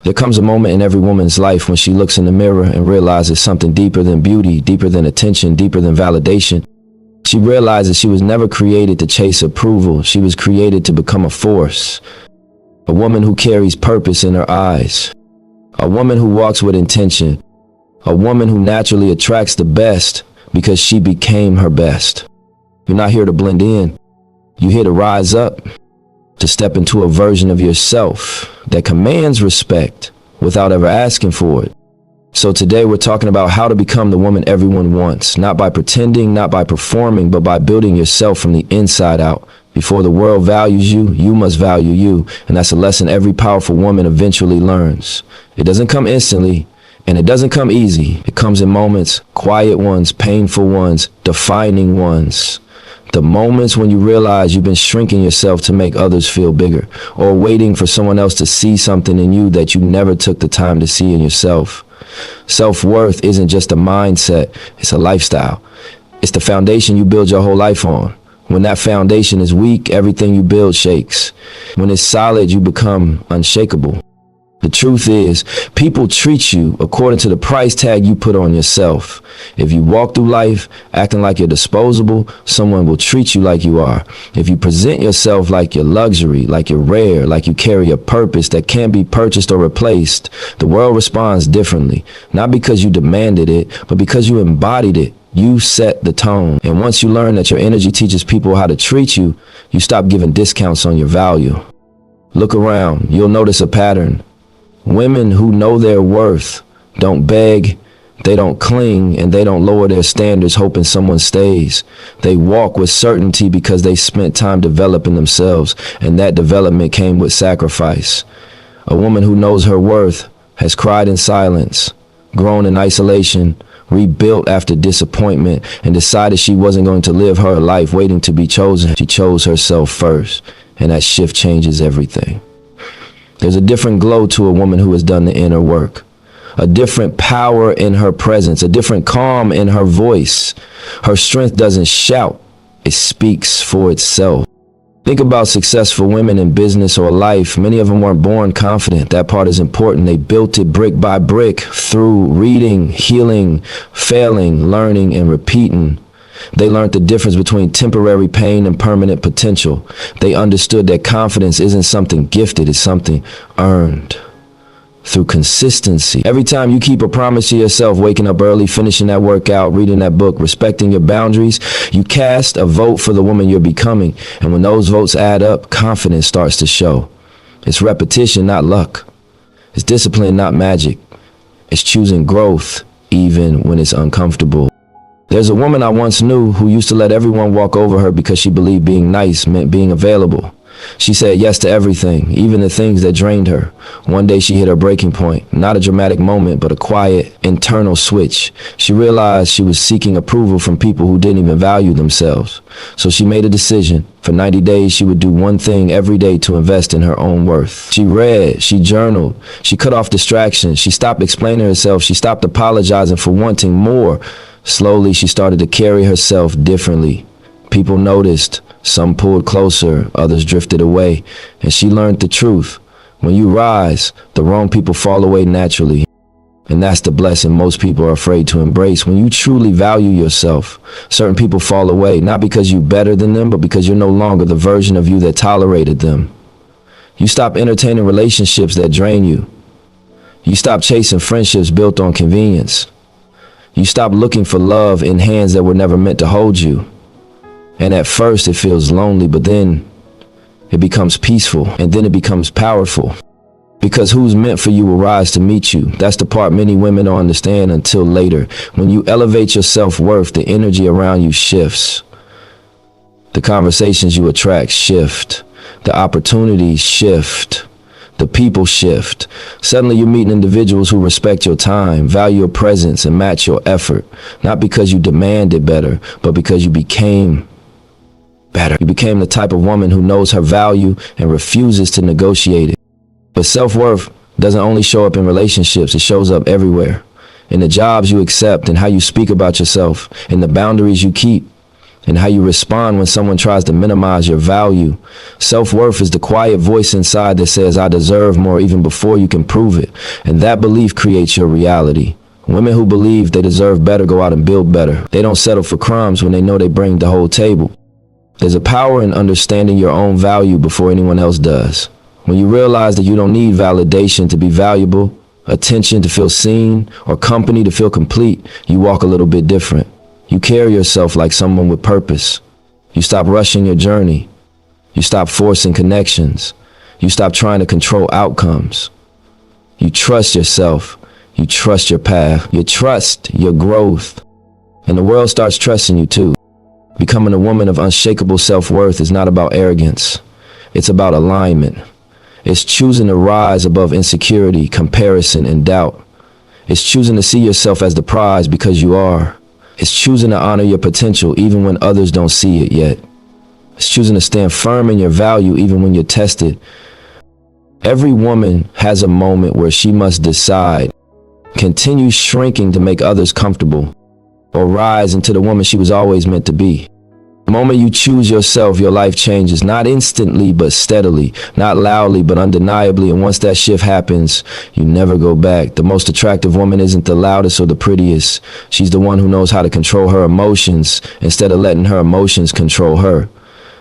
There comes a moment in every woman's life when she looks in the mirror and realizes something deeper than beauty, deeper than attention, deeper than validation. She realizes she was never created to chase approval. She was created to become a force. A woman who carries purpose in her eyes. A woman who walks with intention. A woman who naturally attracts the best because she became her best. You're not here to blend in. You're here to rise up, to step into a version of yourself that commands respect without ever asking for it. So today we're talking about how to become the woman everyone wants, not by pretending, not by performing, but by building yourself from the inside out. Before the world values you, you must value you. And that's a lesson every powerful woman eventually learns. It doesn't come instantly, and it doesn't come easy. It comes in moments, quiet ones, painful ones, defining ones. The moments when you realize you've been shrinking yourself to make others feel bigger, or waiting for someone else to see something in you that you never took the time to see in yourself. Self-worth isn't just a mindset, it's a lifestyle. It's the foundation you build your whole life on. When that foundation is weak, everything you build shakes. When it's solid, you become unshakable. The truth is, people treat you according to the price tag you put on yourself. If you walk through life acting like you're disposable, someone will treat you like you are. If you present yourself like you're luxury, like you're rare, like you carry a purpose that can't be purchased or replaced, the world responds differently. Not because you demanded it, but because you embodied it. You set the tone. And once you learn that your energy teaches people how to treat you, you stop giving discounts on your value. Look around, you'll notice a pattern. Women who know their worth don't beg, they don't cling, and they don't lower their standards hoping someone stays. They walk with certainty because they spent time developing themselves, and that development came with sacrifice. A woman who knows her worth has cried in silence, grown in isolation, rebuilt after disappointment, and decided she wasn't going to live her life waiting to be chosen. She chose herself first, and that shift changes everything. There's a different glow to a woman who has done the inner work, a different power in her presence, a different calm in her voice. Her strength doesn't shout, it speaks for itself. Think about successful women in business or life. Many of them weren't born confident. That part is important. They built it brick by brick through reading, healing, failing, learning, and repeating. They learned the difference between temporary pain and permanent potential. They understood that confidence isn't something gifted, it's something earned through consistency. Every time you keep a promise to yourself, waking up early, finishing that workout, reading that book, respecting your boundaries, you cast a vote for the woman you're becoming. And when those votes add up, confidence starts to show. It's repetition, not luck. It's discipline, not magic. It's choosing growth, even when it's uncomfortable. There's a woman I once knew who used to let everyone walk over her because she believed being nice meant being available. She said yes to everything, even the things that drained her. One day she hit her breaking point, not a dramatic moment, but a quiet, internal switch. She realized she was seeking approval from people who didn't even value themselves. So she made a decision. For 90 days, she would do one thing every day to invest in her own worth. She read, she journaled, she cut off distractions, she stopped explaining herself, she stopped apologizing for wanting more. Slowly, she started to carry herself differently. People noticed. Some pulled closer, others drifted away, and she learned the truth. When you rise, the wrong people fall away naturally. And that's the blessing most people are afraid to embrace. When you truly value yourself, certain people fall away, not because you're better than them, but because you're no longer the version of you that tolerated them. You stop entertaining relationships that drain you. You stop chasing friendships built on convenience. You stop looking for love in hands that were never meant to hold you. And at first it feels lonely, but then it becomes peaceful, and then it becomes powerful. Because who's meant for you will rise to meet you. That's the part many women don't understand until later. When you elevate your self-worth, the energy around you shifts. The conversations you attract shift. The opportunities shift. The people shift. Suddenly you're meeting individuals who respect your time, value your presence, and match your effort. Not because you demanded better, but because you became better. You became the type of woman who knows her value and refuses to negotiate it. But self-worth doesn't only show up in relationships, it shows up everywhere. In the jobs you accept and how you speak about yourself, in the boundaries you keep, and how you respond when someone tries to minimize your value. Self-worth is the quiet voice inside that says, I deserve more, even before you can prove it. And that belief creates your reality. Women who believe they deserve better go out and build better. They don't settle for crumbs when they know they bring the whole table. There's a power in understanding your own value before anyone else does. When you realize that you don't need validation to be valuable, attention to feel seen, or company to feel complete, you walk a little bit different. You carry yourself like someone with purpose. You stop rushing your journey. You stop forcing connections. You stop trying to control outcomes. You trust yourself. You trust your path. You trust your growth. And the world starts trusting you too. Becoming a woman of unshakable self-worth is not about arrogance. It's about alignment. It's choosing to rise above insecurity, comparison, and doubt. It's choosing to see yourself as the prize because you are. It's choosing to honor your potential even when others don't see it yet. It's choosing to stand firm in your value even when you're tested. Every woman has a moment where she must decide, continue shrinking to make others comfortable, or rise into the woman she was always meant to be. The moment you choose yourself, your life changes, not instantly, but steadily, not loudly, but undeniably. And once that shift happens, you never go back. The most attractive woman isn't the loudest or the prettiest. She's the one who knows how to control her emotions instead of letting her emotions control her.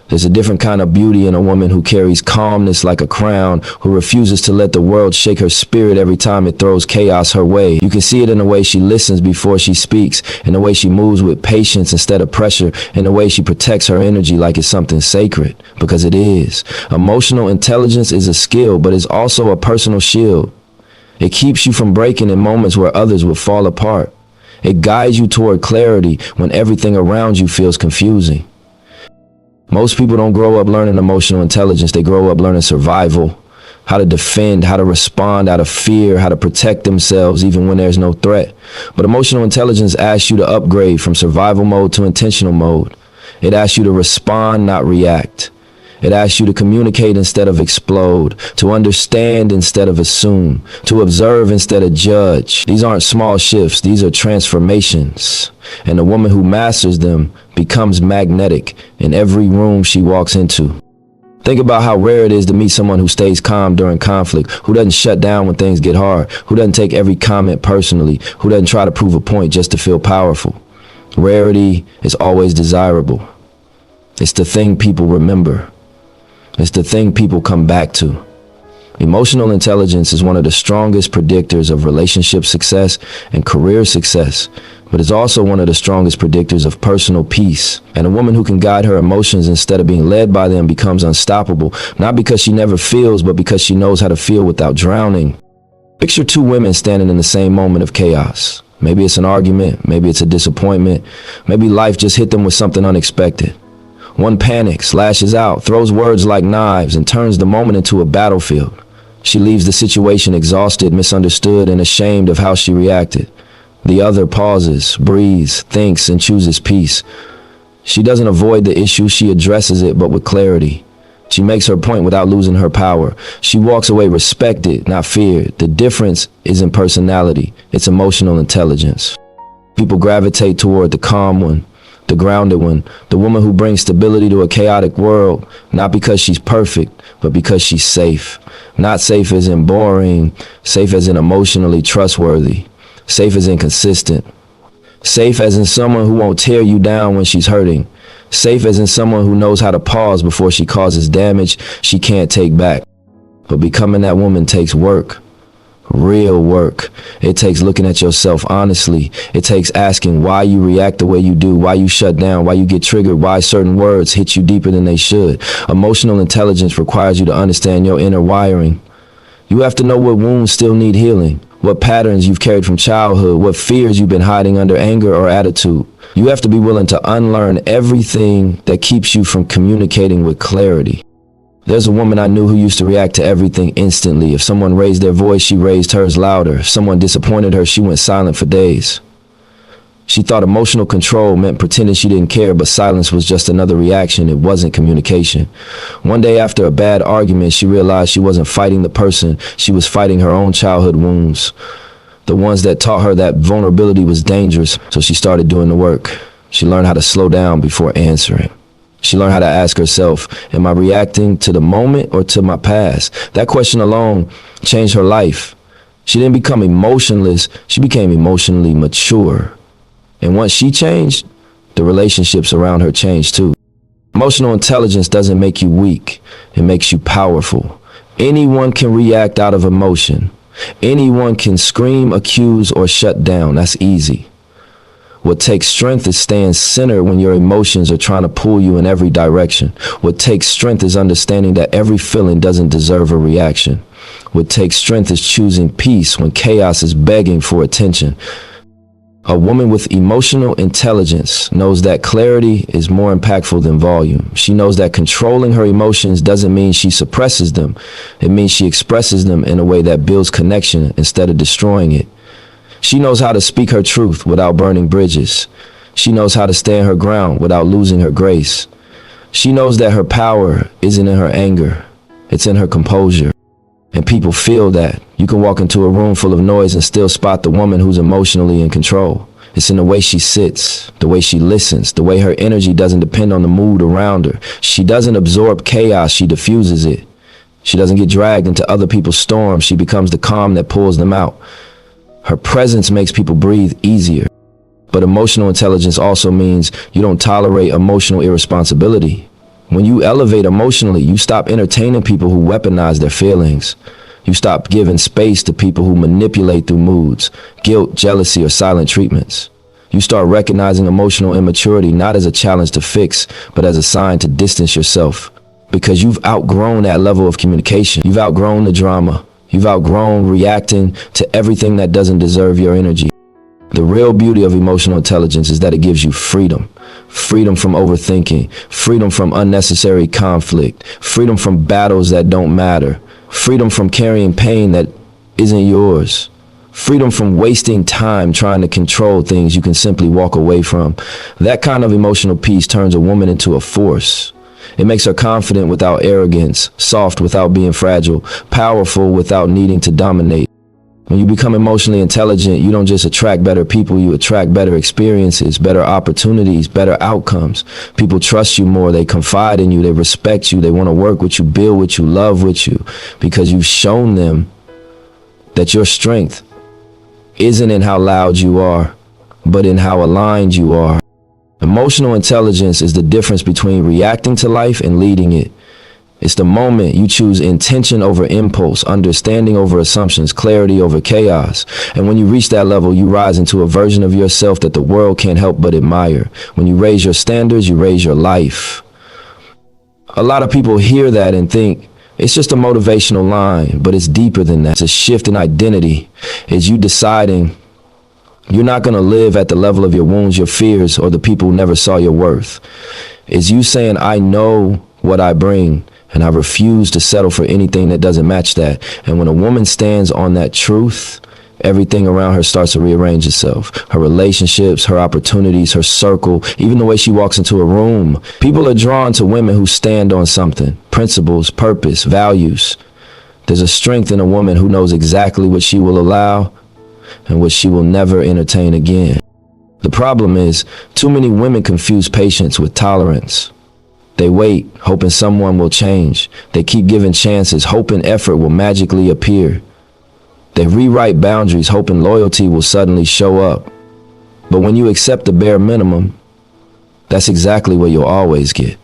There's a different kind of beauty in a woman who carries calmness like a crown, who refuses to let the world shake her spirit every time it throws chaos her way. You can see it in the way she listens before she speaks, in the way she moves with patience instead of pressure, in the way she protects her energy like it's something sacred, because it is. Emotional intelligence is a skill, but it's also a personal shield. It keeps you from breaking in moments where others will fall apart. It guides you toward clarity when everything around you feels confusing. Most people don't grow up learning emotional intelligence. They grow up learning survival, how to defend, how to respond out of fear, how to protect themselves even when there's no threat. But emotional intelligence asks you to upgrade from survival mode to intentional mode. It asks you to respond, not react. It asks you to communicate instead of explode, to understand instead of assume, to observe instead of judge. These aren't small shifts, these are transformations. And the woman who masters them becomes magnetic in every room she walks into. Think about how rare it is to meet someone who stays calm during conflict, who doesn't shut down when things get hard, who doesn't take every comment personally, who doesn't try to prove a point just to feel powerful. Rarity is always desirable. It's the thing people remember. It's the thing people come back to. Emotional intelligence is one of the strongest predictors of relationship success and career success, but it's also one of the strongest predictors of personal peace. And a woman who can guide her emotions instead of being led by them becomes unstoppable, not because she never feels, but because she knows how to feel without drowning. Picture two women standing in the same moment of chaos. Maybe it's an argument, maybe it's a disappointment, maybe life just hit them with something unexpected. One panics, lashes out, throws words like knives, and turns the moment into a battlefield. She leaves the situation exhausted, misunderstood, and ashamed of how she reacted. The other pauses, breathes, thinks, and chooses peace. She doesn't avoid the issue, she addresses it, but with clarity. She makes her point without losing her power. She walks away respected, not feared. The difference isn't personality, it's emotional intelligence. People gravitate toward the calm one, the grounded one, the woman who brings stability to a chaotic world, not because she's perfect, but because she's safe. Not safe as in boring, safe as in emotionally trustworthy, safe as in consistent, safe as in someone who won't tear you down when she's hurting, safe as in someone who knows how to pause before she causes damage she can't take back. But becoming that woman takes work. Real work. It takes looking at yourself honestly. It takes asking why you react the way you do, why you shut down, why you get triggered, why certain words hit you deeper than they should. Emotional intelligence requires you to understand your inner wiring. You have to know what wounds still need healing, what patterns you've carried from childhood, what fears you've been hiding under anger or attitude. You have to be willing to unlearn everything that keeps you from communicating with clarity. There's a woman I knew who used to react to everything instantly. If someone raised their voice, she raised hers louder. If someone disappointed her, she went silent for days. She thought emotional control meant pretending she didn't care, but silence was just another reaction. It wasn't communication. One day after a bad argument, she realized she wasn't fighting the person. She was fighting her own childhood wounds. The ones that taught her that vulnerability was dangerous, so she started doing the work. She learned how to slow down before answering. She learned how to ask herself, am I reacting to the moment or to my past? That question alone changed her life. She didn't become emotionless, she became emotionally mature. And once she changed, the relationships around her changed too. Emotional intelligence doesn't make you weak, it makes you powerful. Anyone can react out of emotion. Anyone can scream, accuse, or shut down. That's easy. What takes strength is staying centered when your emotions are trying to pull you in every direction. What takes strength is understanding that every feeling doesn't deserve a reaction. What takes strength is choosing peace when chaos is begging for attention. A woman with emotional intelligence knows that clarity is more impactful than volume. She knows that controlling her emotions doesn't mean she suppresses them. It means she expresses them in a way that builds connection instead of destroying it. She knows how to speak her truth without burning bridges. She knows how to stand her ground without losing her grace. She knows that her power isn't in her anger. It's in her composure. And people feel that. You can walk into a room full of noise and still spot the woman who's emotionally in control. It's in the way she sits, the way she listens, the way her energy doesn't depend on the mood around her. She doesn't absorb chaos, she diffuses it. She doesn't get dragged into other people's storms, she becomes the calm that pulls them out. Her presence makes people breathe easier. But emotional intelligence also means you don't tolerate emotional irresponsibility. When you elevate emotionally, you stop entertaining people who weaponize their feelings. You stop giving space to people who manipulate through moods, guilt, jealousy, or silent treatments. You start recognizing emotional immaturity not as a challenge to fix, but as a sign to distance yourself. Because you've outgrown that level of communication. You've outgrown the drama. You've outgrown reacting to everything that doesn't deserve your energy. The real beauty of emotional intelligence is that it gives you freedom. Freedom from overthinking, freedom from unnecessary conflict, freedom from battles that don't matter, freedom from carrying pain that isn't yours, freedom from wasting time trying to control things you can simply walk away from. That kind of emotional peace turns a woman into a force. It makes her confident without arrogance, soft without being fragile, powerful without needing to dominate. When you become emotionally intelligent, you don't just attract better people, you attract better experiences, better opportunities, better outcomes. People trust you more, they confide in you, they respect you, they want to work with you, build with you, love with you, because you've shown them that your strength isn't in how loud you are, but in how aligned you are. Emotional intelligence is the difference between reacting to life and leading it. It's the moment you choose intention over impulse, understanding over assumptions, clarity over chaos. And when you reach that level, you rise into a version of yourself that the world can't help but admire. When you raise your standards, you raise your life. A lot of people hear that and think it's just a motivational line, but it's deeper than that. It's a shift in identity. It's you deciding you're not going to live at the level of your wounds, your fears, or the people who never saw your worth. It's you saying, I know what I bring, and I refuse to settle for anything that doesn't match that. And when a woman stands on that truth, everything around her starts to rearrange itself. Her relationships, her opportunities, her circle, even the way she walks into a room. People are drawn to women who stand on something, principles, purpose, values. There's a strength in a woman who knows exactly what she will allow and what she will never entertain again. The problem is, too many women confuse patience with tolerance. They wait, hoping someone will change. They keep giving chances, hoping effort will magically appear. They rewrite boundaries, hoping loyalty will suddenly show up. But when you accept the bare minimum, that's exactly what you'll always get.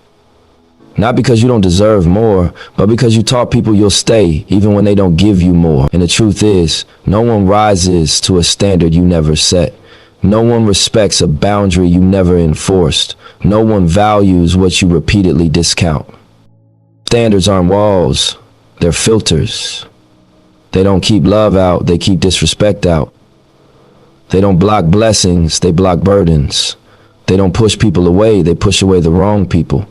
Not because you don't deserve more, but because you taught people you'll stay even when they don't give you more. And the truth is, no one rises to a standard you never set. No one respects a boundary you never enforced. No one values what you repeatedly discount. Standards aren't walls, they're filters. They don't keep love out, they keep disrespect out. They don't block blessings, they block burdens. They don't push people away, they push away the wrong people.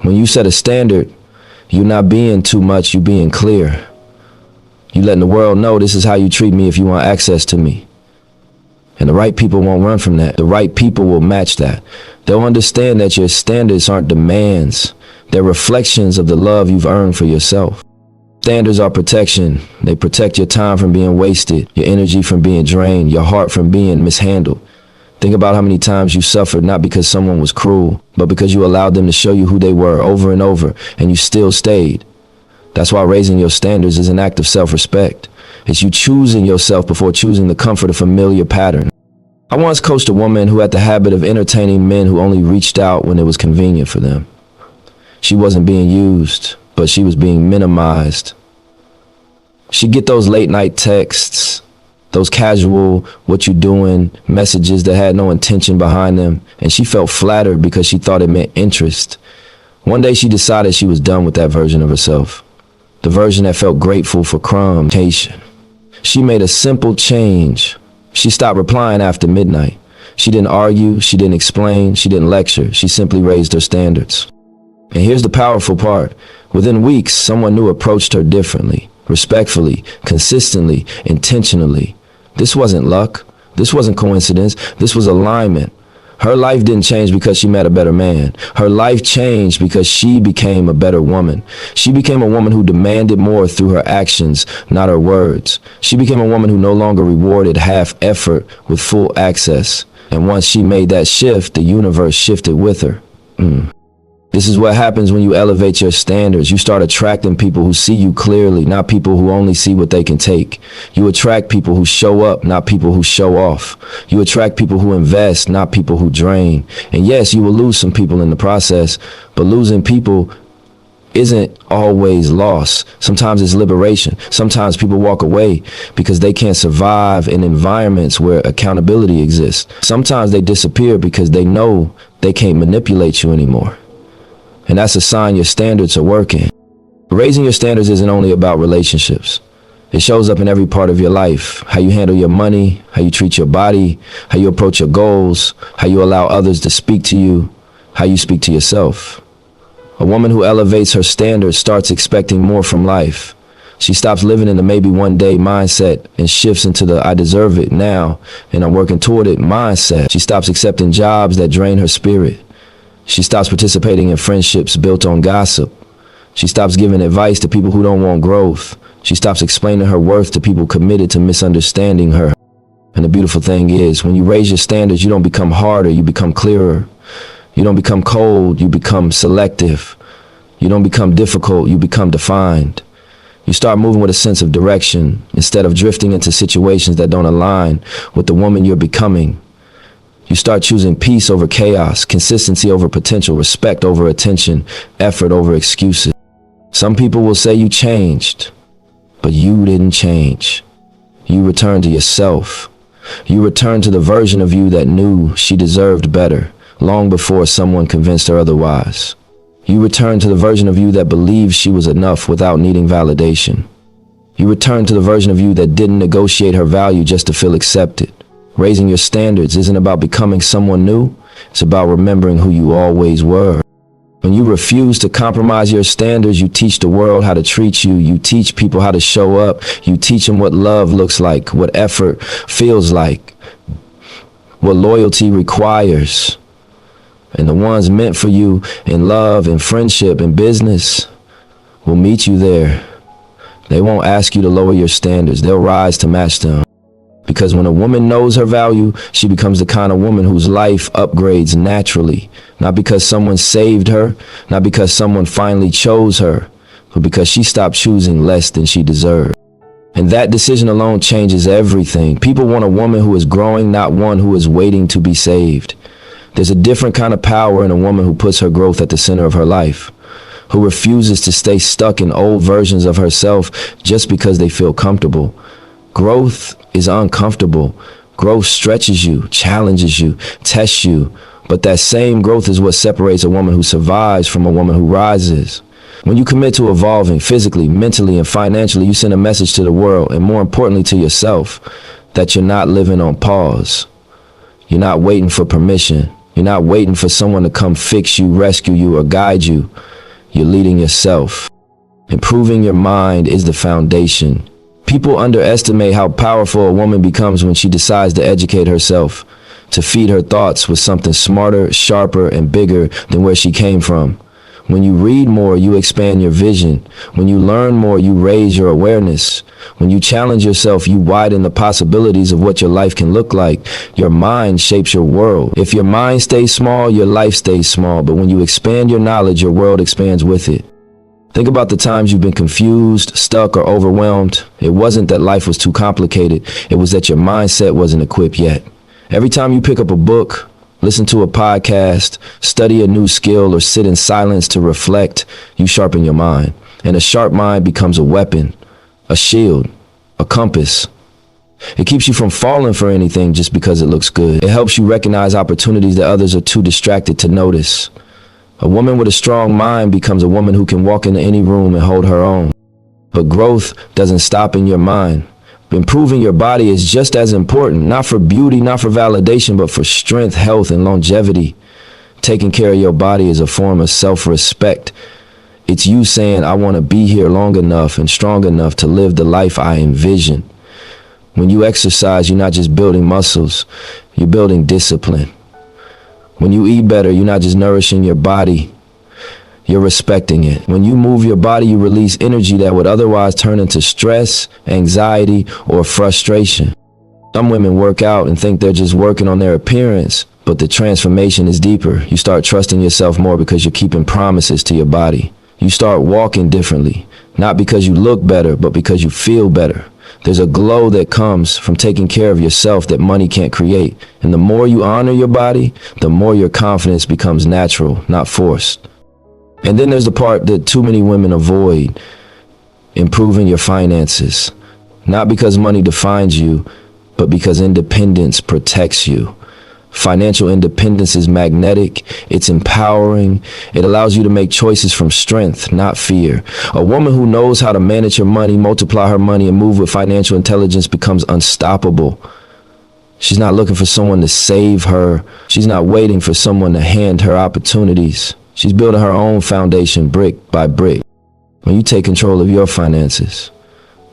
When you set a standard, you're not being too much, you're being clear. You're letting the world know this is how you treat me if you want access to me. And the right people won't run from that. The right people will match that. They'll understand that your standards aren't demands. They're reflections of the love you've earned for yourself. Standards are protection. They protect your time from being wasted, your energy from being drained, your heart from being mishandled. Think about how many times you suffered not because someone was cruel, but because you allowed them to show you who they were over and over, and you still stayed. That's why raising your standards is an act of self-respect. It's you choosing yourself before choosing the comfort of familiar pattern. I once coached a woman who had the habit of entertaining men who only reached out when it was convenient for them. She wasn't being used, but she was being minimized. She'd get those late night texts, those casual, what you doing messages that had no intention behind them, and she felt flattered because she thought it meant interest. One day she decided she was done with that version of herself, the version that felt grateful for crumbs. She made a simple change. She stopped replying after midnight. She didn't argue, she didn't explain, she didn't lecture. She simply raised her standards. And here's the powerful part. Within weeks, someone new approached her differently, respectfully, consistently, intentionally. This wasn't luck. This wasn't coincidence. This was alignment. Her life didn't change because she met a better man. Her life changed because she became a better woman. She became a woman who demanded more through her actions, not her words. She became a woman who no longer rewarded half effort with full access. And once she made that shift, the universe shifted with her. This is what happens when you elevate your standards. You start attracting people who see you clearly, not people who only see what they can take. You attract people who show up, not people who show off. You attract people who invest, not people who drain. And yes, you will lose some people in the process, but losing people isn't always loss. Sometimes it's liberation. Sometimes people walk away because they can't survive in environments where accountability exists. Sometimes they disappear because they know they can't manipulate you anymore. And that's a sign your standards are working. Raising your standards isn't only about relationships. It shows up in every part of your life. How you handle your money, how you treat your body, how you approach your goals, how you allow others to speak to you, how you speak to yourself. A woman who elevates her standards starts expecting more from life. She stops living in the maybe one day mindset and shifts into the I deserve it now and I'm working toward it mindset. She stops accepting jobs that drain her spirit. She stops participating in friendships built on gossip. She stops giving advice to people who don't want growth. She stops explaining her worth to people committed to misunderstanding her. And the beautiful thing is, when you raise your standards, you don't become harder, you become clearer. You don't become cold, you become selective. You don't become difficult, you become defined. You start moving with a sense of direction instead of drifting into situations that don't align with the woman you're becoming. You start choosing peace over chaos, consistency over potential, respect over attention, effort over excuses. Some people will say you changed, but you didn't change. You returned to yourself. You returned to the version of you that knew she deserved better, long before someone convinced her otherwise. You returned to the version of you that believed she was enough without needing validation. You returned to the version of you that didn't negotiate her value just to feel accepted. Raising your standards isn't about becoming someone new. It's about remembering who you always were. When you refuse to compromise your standards, you teach the world how to treat you. You teach people how to show up. You teach them what love looks like, what effort feels like, what loyalty requires. And the ones meant for you in love and friendship and business will meet you there. They won't ask you to lower your standards. They'll rise to match them. Because when a woman knows her value, she becomes the kind of woman whose life upgrades naturally. Not because someone saved her, not because someone finally chose her, but because she stopped choosing less than she deserved. And that decision alone changes everything. People want a woman who is growing, not one who is waiting to be saved. There's a different kind of power in a woman who puts her growth at the center of her life, who refuses to stay stuck in old versions of herself just because they feel comfortable. Growth is uncomfortable. Growth stretches you, challenges you, tests you. But that same growth is what separates a woman who survives from a woman who rises. When you commit to evolving physically, mentally, and financially, you send a message to the world, and more importantly to yourself, that you're not living on pause. You're not waiting for permission. You're not waiting for someone to come fix you, rescue you, or guide you. You're leading yourself. Improving your mind is the foundation. People underestimate how powerful a woman becomes when she decides to educate herself, to feed her thoughts with something smarter, sharper, and bigger than where she came from. When you read more, you expand your vision. When you learn more, you raise your awareness. When you challenge yourself, you widen the possibilities of what your life can look like. Your mind shapes your world. If your mind stays small, your life stays small. But when you expand your knowledge, your world expands with it. Think about the times you've been confused, stuck, or overwhelmed. It wasn't that life was too complicated. It was that your mindset wasn't equipped yet. Every time you pick up a book, listen to a podcast, study a new skill, or sit in silence to reflect, you sharpen your mind. And a sharp mind becomes a weapon, a shield, a compass. It keeps you from falling for anything just because it looks good. It helps you recognize opportunities that others are too distracted to notice. A woman with a strong mind becomes a woman who can walk into any room and hold her own. But growth doesn't stop in your mind. Improving your body is just as important, not for beauty, not for validation, but for strength, health, and longevity. Taking care of your body is a form of self-respect. It's you saying, I want to be here long enough and strong enough to live the life I envision. When you exercise, you're not just building muscles, you're building discipline. When you eat better, you're not just nourishing your body, you're respecting it. When you move your body, you release energy that would otherwise turn into stress, anxiety, or frustration. Some women work out and think they're just working on their appearance, but the transformation is deeper. You start trusting yourself more because you're keeping promises to your body. You start walking differently, not because you look better, but because you feel better. There's a glow that comes from taking care of yourself that money can't create. And the more you honor your body, the more your confidence becomes natural, not forced. And then there's the part that too many women avoid: improving your finances. Not because money defines you, but because independence protects you. Financial independence is magnetic, it's empowering, it allows you to make choices from strength, not fear. A woman who knows how to manage her money, multiply her money, and move with financial intelligence becomes unstoppable. She's not looking for someone to save her. She's not waiting for someone to hand her opportunities. She's building her own foundation brick by brick. When you take control of your finances,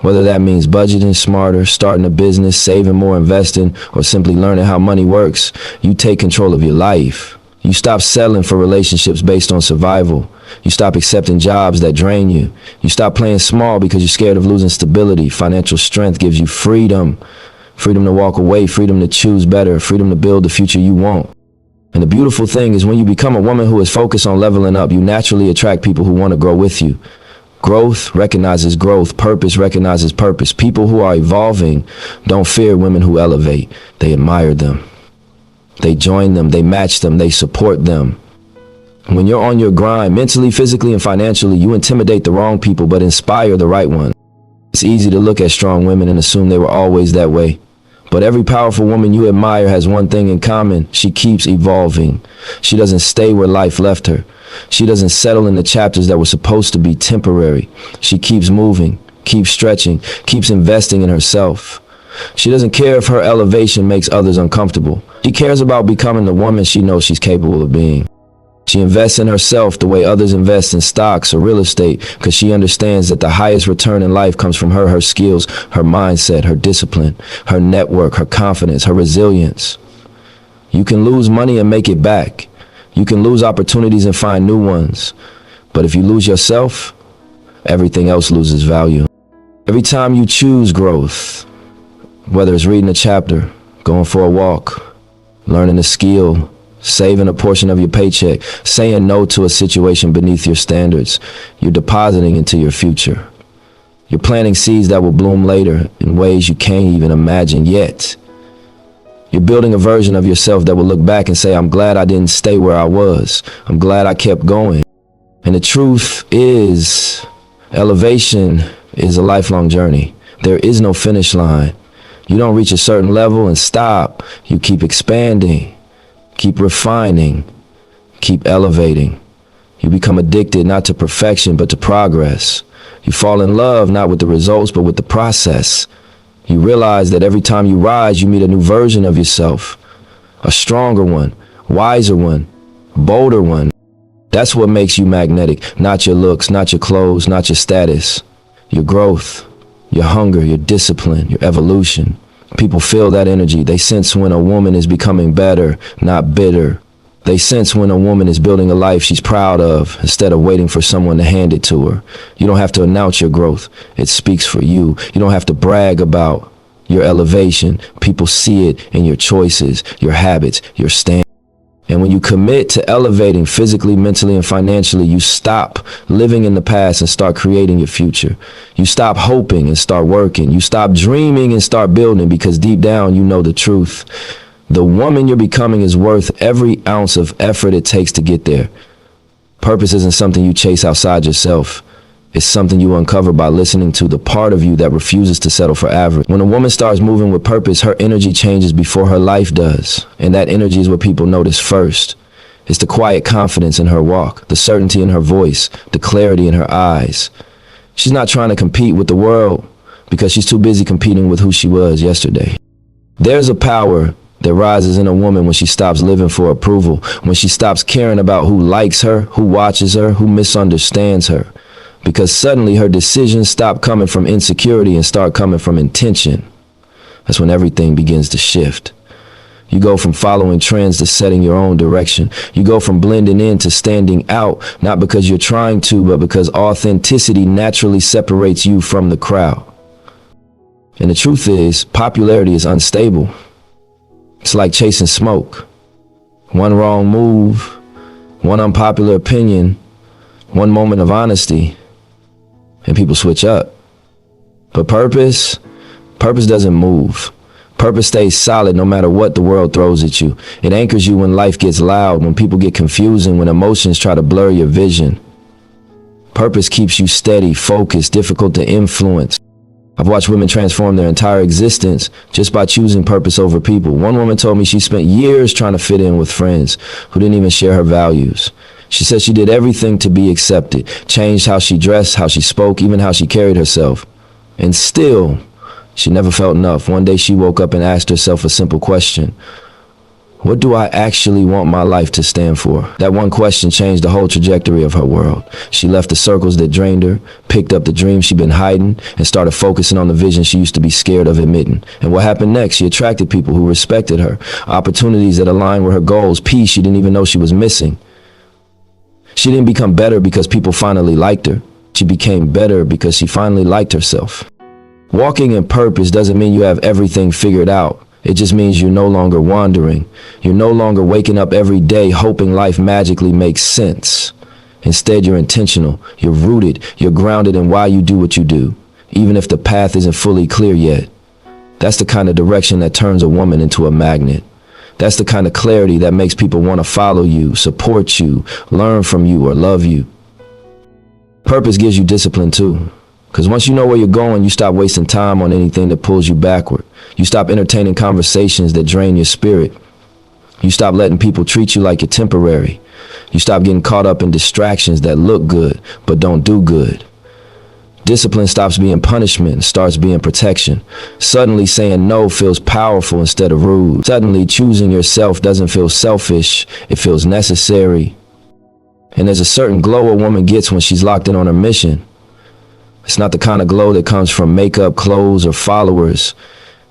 whether that means budgeting smarter, starting a business, saving more, investing, or simply learning how money works, you take control of your life. You stop settling for relationships based on survival. You stop accepting jobs that drain you. You stop playing small because you're scared of losing stability. Financial strength gives you freedom. Freedom to walk away, freedom to choose better, freedom to build the future you want. And the beautiful thing is when you become a woman who is focused on leveling up, you naturally attract people who want to grow with you. Growth recognizes growth. Purpose recognizes purpose. People who are evolving don't fear women who elevate. They admire them. They join them. They match them. They support them. When you're on your grind, mentally, physically, and financially, you intimidate the wrong people, but inspire the right one. It's easy to look at strong women and assume they were always that way. But every powerful woman you admire has one thing in common. She keeps evolving. She doesn't stay where life left her. She doesn't settle in the chapters that were supposed to be temporary. She keeps moving, keeps stretching, keeps investing in herself. She doesn't care if her elevation makes others uncomfortable. She cares about becoming the woman she knows she's capable of being. She invests in herself the way others invest in stocks or real estate, because she understands that the highest return in life comes from her skills, her mindset, her discipline, her network, her confidence, her resilience. You can lose money and make it back. You can lose opportunities and find new ones. But if you lose yourself, everything else loses value. Every time you choose growth, whether it's reading a chapter, going for a walk, learning a skill, saving a portion of your paycheck, saying no to a situation beneath your standards, you're depositing into your future. You're planting seeds that will bloom later in ways you can't even imagine yet. You're building a version of yourself that will look back and say, I'm glad I didn't stay where I was. I'm glad I kept going. And the truth is, elevation is a lifelong journey. There is no finish line. You don't reach a certain level and stop. You keep expanding. Keep refining, keep elevating. You become addicted not to perfection, but to progress. You fall in love not with the results, but with the process. You realize that every time you rise, you meet a new version of yourself, a stronger one, wiser one, bolder one. That's what makes you magnetic, not your looks, not your clothes, not your status, your growth, your hunger, your discipline, your evolution. People feel that energy. They sense when a woman is becoming better, not bitter, They sense when a woman is building a life she's proud of instead of waiting for someone to hand it to her. You don't have to announce your growth. It speaks for you. You don't have to brag about your elevation. People see it in your choices, your habits, your stand. And when you commit to elevating physically, mentally, and financially, you stop living in the past and start creating your future. You stop hoping and start working. You stop dreaming and start building, because deep down you know the truth. The woman you're becoming is worth every ounce of effort it takes to get there. Purpose isn't something you chase outside yourself. It's something you uncover by listening to the part of you that refuses to settle for average. When a woman starts moving with purpose, her energy changes before her life does. And that energy is what people notice first. It's the quiet confidence in her walk, the certainty in her voice, the clarity in her eyes. She's not trying to compete with the world because she's too busy competing with who she was yesterday. There's a power that rises in a woman when she stops living for approval, when she stops caring about who likes her, who watches her, who misunderstands her. Because suddenly her decisions stop coming from insecurity and start coming from intention. That's when everything begins to shift. You go from following trends to setting your own direction. You go from blending in to standing out, not because you're trying to, but because authenticity naturally separates you from the crowd. And the truth is, popularity is unstable. It's like chasing smoke. One wrong move, one unpopular opinion, one moment of honesty, and people switch up. But purpose doesn't move. Purpose stays solid no matter what the world throws at you. It anchors you when life gets loud, when people get confusing, when emotions try to blur your vision. Purpose keeps you steady, focused, difficult to influence. I've watched women transform their entire existence just by choosing purpose over people. One woman told me she spent years trying to fit in with friends who didn't even share her values. She said she did everything to be accepted, changed how she dressed, how she spoke, even how she carried herself. And still, she never felt enough. One day she woke up and asked herself a simple question. What do I actually want my life to stand for? That one question changed the whole trajectory of her world. She left the circles that drained her, picked up the dreams she'd been hiding, and started focusing on the vision she used to be scared of admitting. And what happened next? She attracted people who respected her, opportunities that aligned with her goals, peace she didn't even know she was missing. She didn't become better because people finally liked her. She became better because she finally liked herself. Walking in purpose doesn't mean you have everything figured out. It just means you're no longer wandering. You're no longer waking up every day hoping life magically makes sense. Instead, you're intentional, you're rooted, you're grounded in why you do what you do, even if the path isn't fully clear yet. That's the kind of direction that turns a woman into a magnet. That's the kind of clarity that makes people want to follow you, support you, learn from you, or love you. Purpose gives you discipline too. Because once you know where you're going, you stop wasting time on anything that pulls you backward. You stop entertaining conversations that drain your spirit. You stop letting people treat you like you're temporary. You stop getting caught up in distractions that look good but don't do good. Discipline stops being punishment and starts being protection. Suddenly saying no feels powerful instead of rude. Suddenly choosing yourself doesn't feel selfish, it feels necessary. And there's a certain glow a woman gets when she's locked in on her mission. It's not the kind of glow that comes from makeup, clothes, or followers.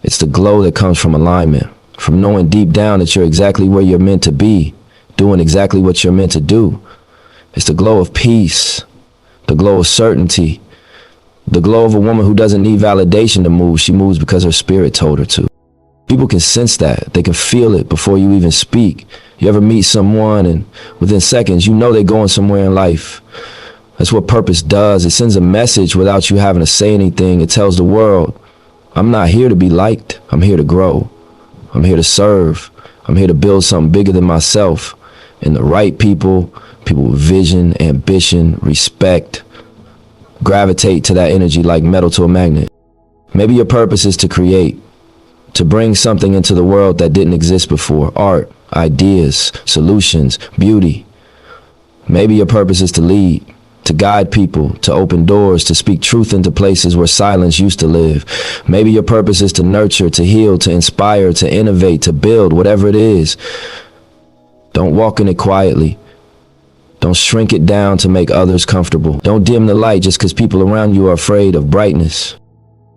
It's the glow that comes from alignment, from knowing deep down that you're exactly where you're meant to be, doing exactly what you're meant to do. It's the glow of peace, the glow of certainty, the glow of a woman who doesn't need validation to move. She moves because her spirit told her to. People can sense that. They can feel it before you even speak. You ever meet someone and within seconds, you know they're going somewhere in life. That's what purpose does. It sends a message without you having to say anything. It tells the world, I'm not here to be liked. I'm here to grow. I'm here to serve. I'm here to build something bigger than myself. And the right people, people with vision, ambition, respect, gravitate to that energy like metal to a magnet. Maybe your purpose is to create, to bring something into the world that didn't exist before. Art, ideas, solutions, beauty. Maybe your purpose is to lead, to guide people, to open doors, to speak truth into places where silence used to live. Maybe your purpose is to nurture, to heal, to inspire, to innovate, to build, whatever it is. Don't walk in it quietly. Don't shrink it down to make others comfortable. Don't dim the light just because people around you are afraid of brightness.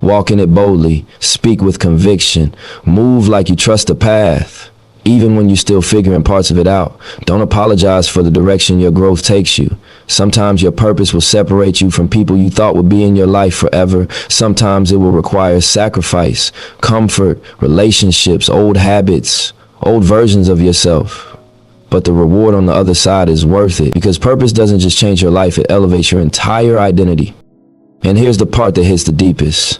Walk in it boldly, speak with conviction, move like you trust the path. even when you're still figuring parts of it out. Don't apologize for the direction your growth takes you. Sometimes your purpose will separate you from people you thought would be in your life forever. Sometimes it will require sacrifice, comfort, relationships, old habits, old versions of yourself. But the reward on the other side is worth it, because purpose doesn't just change your life, it elevates your entire identity. And here's the part that hits the deepest.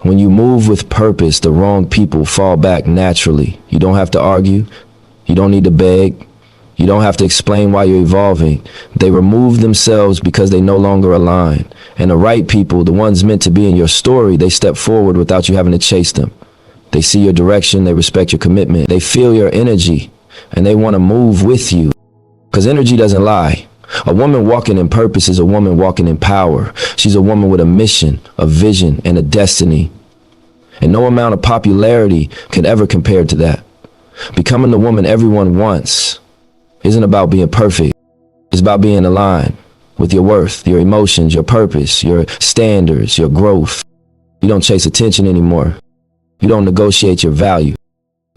When you move with purpose, the wrong people fall back naturally. You don't have to argue. You don't need to beg. You don't have to explain why you're evolving. They remove themselves because they no longer align. And the right people, the ones meant to be in your story, they step forward without you having to chase them. They see your direction. They respect your commitment. They feel your energy and they want to move with you, because energy doesn't lie. A woman walking in purpose is a woman walking in power. She's a woman with a mission, a vision, and a destiny. And no amount of popularity can ever compare to that. Becoming the woman everyone wants isn't about being perfect. It's about being aligned with your worth, your emotions, your purpose, your standards, your growth. You don't chase attention anymore. You don't negotiate your value.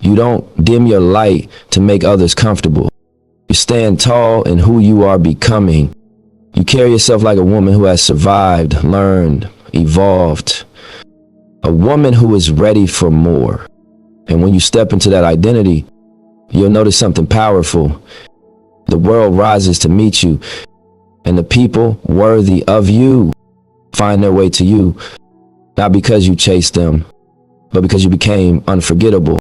You don't dim your light to make others comfortable. You stand tall in who you are becoming. You carry yourself like a woman who has survived, learned, evolved. A woman who is ready for more. And when you step into that identity, you'll notice something powerful. The world rises to meet you, and the people worthy of you find their way to you, not because you chased them, but because you became unforgettable.